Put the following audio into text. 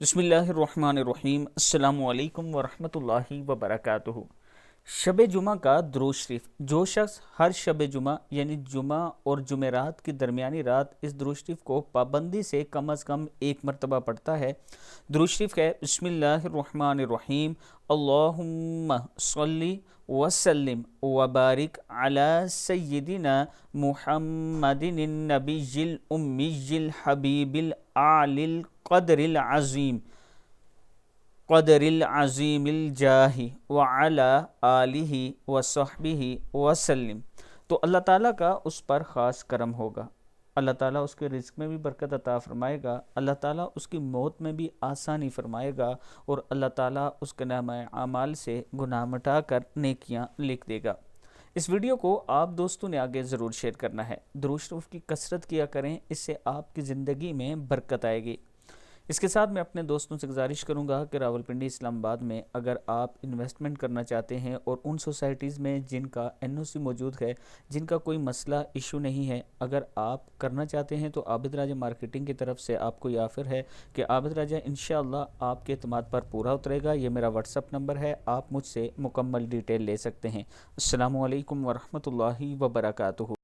بسم اللہ الرحمن الرحیم۔ السلام علیکم ورحمۃ اللہ وبرکاتہ۔ شب جمعہ کا درود شریف، جو شخص ہر شب جمعہ یعنی جمعہ اور جمعرات کی درمیانی رات اس درود شریف کو پابندی سے کم از کم ایک مرتبہ پڑھتا ہے۔ درود شریف ہے بسم اللہ الرحمن الرحیم، اللہم صلی وسلم وبارک علی سیدنا محمد النبی الامی الحبیب الاعلی قدر العظیم الجاہ وعلی آلہ وصحبہ وسلم۔ تو اللہ تعالیٰ کا اس پر خاص کرم ہوگا، اللہ تعالیٰ اس کے رزق میں بھی برکت عطا فرمائے گا، اللہ تعالیٰ اس کی موت میں بھی آسانی فرمائے گا، اور اللہ تعالیٰ اس کے نامہ اعمال سے گناہ مٹا کر نیکیاں لکھ دے گا۔ اس ویڈیو کو آپ دوستوں نے آگے ضرور شیئر کرنا ہے، درود شریف کی کثرت کیا کریں، اس سے آپ کی زندگی میں برکت آئے گی۔ اس کے ساتھ میں اپنے دوستوں سے گزارش کروں گا کہ راولپنڈی اسلام آباد میں اگر آپ انویسٹمنٹ کرنا چاہتے ہیں اور ان سوسائٹیز میں جن کا NOC موجود ہے، جن کا کوئی مسئلہ ایشو نہیں ہے، اگر آپ کرنا چاہتے ہیں تو عابد راجہ مارکیٹنگ کی طرف سے آپ کو یہ آفر ہے کہ عابد راجہ انشاءاللہ آپ کے اعتماد پر پورا اترے گا۔ یہ میرا واٹس اپ نمبر ہے، آپ مجھ سے مکمل ڈیٹیل لے سکتے ہیں۔ السلام علیکم ورحمۃ اللہ وبرکاتہ۔